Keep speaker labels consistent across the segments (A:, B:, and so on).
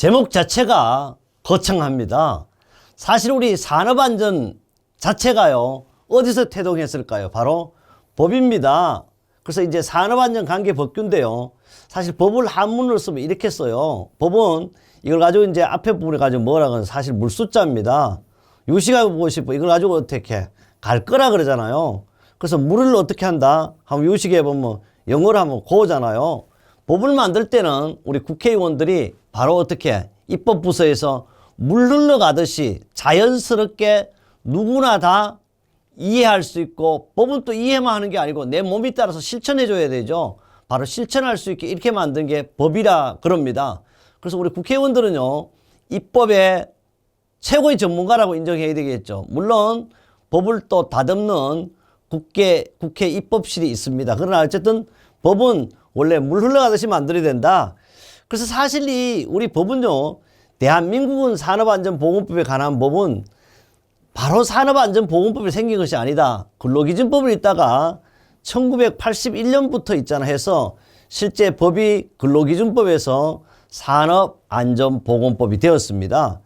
A: 제목 자체가 거창합니다. 사실 우리 산업안전 자체가요, 어디서 태동했을까요? 바로 법입니다. 그래서 이제 산업안전관계법규인데요. 사실 법을 한문으로 쓰면 이렇게 써요. 법은 이걸 가지고 이제 앞에 부분을 가지고 뭐라고 하면 사실 물숫자입니다. 유식하고 보고 싶어. 이걸 가지고 어떻게 갈 거라 그러잖아요. 그래서 물을 어떻게 한다? 한번 유식해 보면 영어로 하면 고잖아요. 법을 만들 때는 우리 국회의원들이 바로 어떻게 입법부서에서 물 흘러가듯이 자연스럽게 누구나 다 이해할 수 있고, 법은 또 이해만 하는 게 아니고 내 몸에 따라서 실천해 줘야 되죠. 바로 실천할 수 있게 이렇게 만든 게 법이라 그럽니다. 그래서 우리 국회의원들은요, 입법의 최고의 전문가라고 인정해야 되겠죠. 물론 법을 또 다듬는 국회 입법실이 있습니다. 그러나 어쨌든 법은 원래 물 흘러가듯이 만들어야 된다. 그래서 사실 우리 법은요, 대한민국은 산업안전보건법에 관한 법은 바로 산업안전보건법이 생긴 것이 아니다. 근로기준법을 있다가 1981년부터 있잖아 해서 실제 법이 근로기준법에서 산업안전보건법이 되었습니다.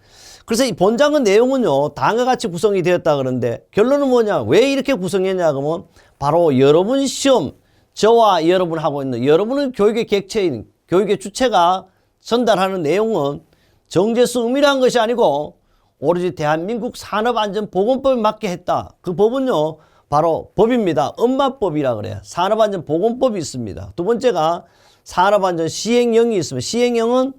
A: 그래서 이 본장의 내용은요, 다음과 같이 구성이 되었다 그러는데 결론은 뭐냐, 왜 이렇게 구성했냐 그러면 바로 여러분 시험, 저와 여러분 하고 있는, 여러분은 교육의 객체인, 교육의 주체가 전달하는 내용은 정제수 의미란 것이 아니고 오로지 대한민국 산업안전보건법에 맞게 했다. 그 법은요, 바로 법입니다. 엄마법이라 그래요. 산업안전보건법이 있습니다. 두 번째가 산업안전시행령이 있습니다. 시행령은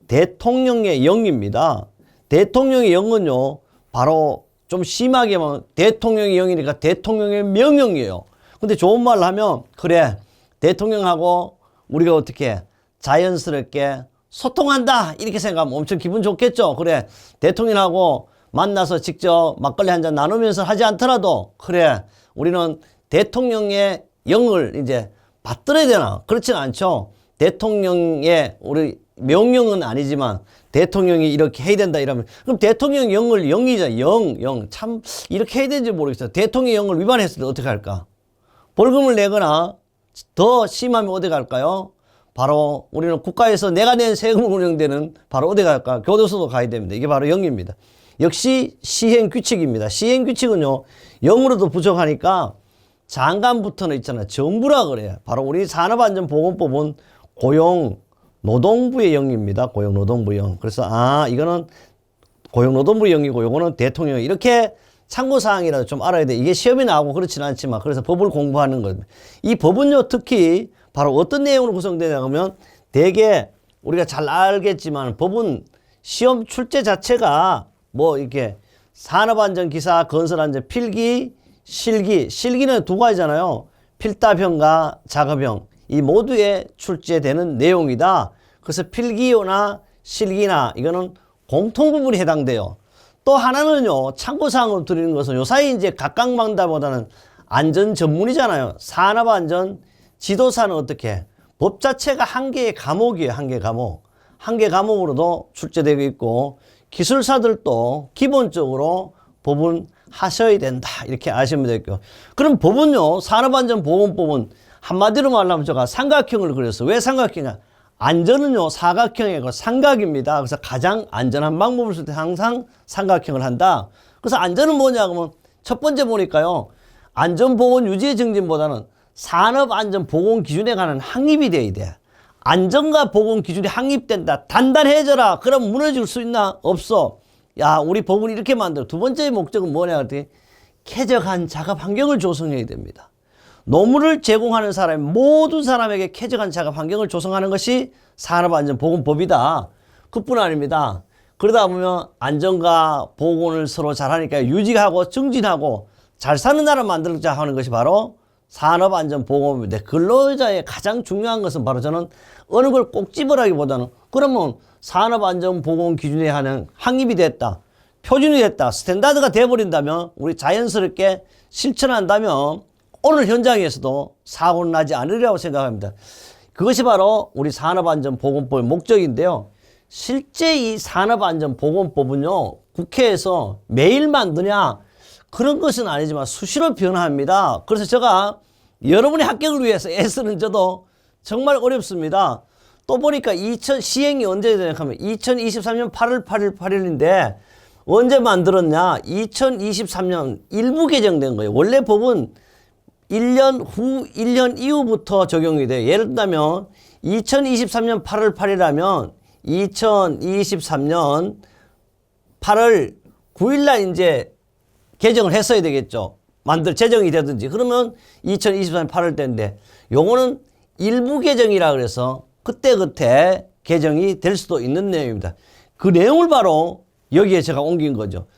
A: 대통령의 영입니다. 대통령의 영은요, 바로 좀 심하게 하면 대통령의 영이니까 대통령의 명령이에요. 근데 좋은 말을 하면, 그래, 대통령하고 우리가 어떻게 자연스럽게 소통한다 이렇게 생각하면 엄청 기분 좋겠죠. 그래, 대통령하고 만나서 직접 막걸리 한잔 나누면서 하지 않더라도, 그래, 우리는 대통령의 영을 이제 받들어야 되나? 그렇지는 않죠. 대통령의 우리 명령은 아니지만 대통령이 이렇게 해야 된다 이러면, 그럼 대통령 영을 영이죠. 영. 참 이렇게 해야 되는지 모르겠어요. 대통령 영을 위반했을 때 어떻게 할까? 벌금을 내거나 더 심하면 어디 갈까요? 바로 우리는 국가에서 내가 낸 세금으로 운영되는 바로 어디 갈까? 교도소도 가야 됩니다. 이게 바로 영입니다. 역시 시행규칙입니다. 시행규칙은요, 영으로도 부족하니까 장관부터는 있잖아요. 정부라 그래요. 바로 우리 산업안전보건법은 고용노동부의 영입니다. 고용노동부 영. 그래서 이거는 고용노동부 영이고 요거는 대통령, 이렇게 참고사항이라도 좀 알아야 돼. 이게 시험이 나오고 그렇지는 않지만, 그래서 법을 공부하는 겁니다. 이 법은요, 특히 바로 어떤 내용으로 구성되냐 하면, 대개 우리가 잘 알겠지만 법은 시험 출제 자체가 뭐 이렇게 산업안전기사, 건설안전, 필기, 실기. 실기는 두 가지잖아요. 필답형과 작업형. 이 모두에 출제되는 내용이다. 그래서 필기나 실기나 이거는 공통부분이 해당돼요. 또 하나는요, 참고사항으로 드리는 것은 요사이 이제 각광방다보다는 안전 전문이잖아요. 산업안전 지도사는 어떻게? 법 자체가 한 개의 과목이에요. 한 개 과목. 한 개 과목으로도 출제되고 있고, 기술사들도 기본적으로 법은 하셔야 된다. 이렇게 아시면 되겠고. 그럼 법은요, 산업안전보건법은 한마디로 말하면 제가 삼각형을 그렸어요. 왜 삼각형이냐? 안전은요, 사각형이고 삼각입니다. 그래서 가장 안전한 방법을 쓸 때 항상 삼각형을 한다. 그래서 안전은 뭐냐 그러면 첫 번째 보니까요, 안전보건 유지의 증진보다는 산업안전보건 기준에 관한 확립이 돼야 돼. 안전과 보건 기준이 확립된다. 단단해져라. 그럼 무너질 수 있나? 없어. 야, 우리 법을 이렇게 만들어. 두 번째 목적은 뭐냐 그랬더니 쾌적한 작업 환경을 조성해야 됩니다. 노무를 제공하는 사람, 모든 사람에게 쾌적한 작업 환경을 조성하는 것이 산업안전보건법이다. 그뿐 아닙니다. 그러다 보면 안전과 보건을 서로 잘하니까 유지하고 증진하고 잘 사는 나라 만들자 하는 것이 바로 산업안전보건법인데, 근로자의 가장 중요한 것은 바로 저는 어느 걸 꼭 집으라기보다는, 그러면 산업안전보건 기준에 하는 확립이 됐다, 표준이 됐다, 스탠다드가 돼버린다면, 우리 자연스럽게 실천한다면 오늘 현장에서도 사고는 나지 않으리라고 생각합니다. 그것이 바로 우리 산업안전보건법의 목적인데요. 실제 이 산업안전보건법은요, 국회에서 매일 만드냐 그런 것은 아니지만 수시로 변화합니다. 그래서 제가 여러분의 합격을 위해서 애쓰는 저도 정말 어렵습니다. 또 보니까 시행이 언제 되냐 하면 2023년 8월 8일 8일인데 언제 만들었냐? 2023년 일부 개정된 거예요. 원래 법은 1년 후, 1년 이후부터 적용이 돼요. 예를 들면 2023년 8월 8일이라면 2023년 8월 9일 날 이제 개정을 했어야 되겠죠. 제정이 되든지. 그러면 2023년 8월 때인데 요거는 일부 개정이라 그래서 그때그때 개정이 될 수도 있는 내용입니다. 그 내용을 바로 여기에 제가 옮긴 거죠.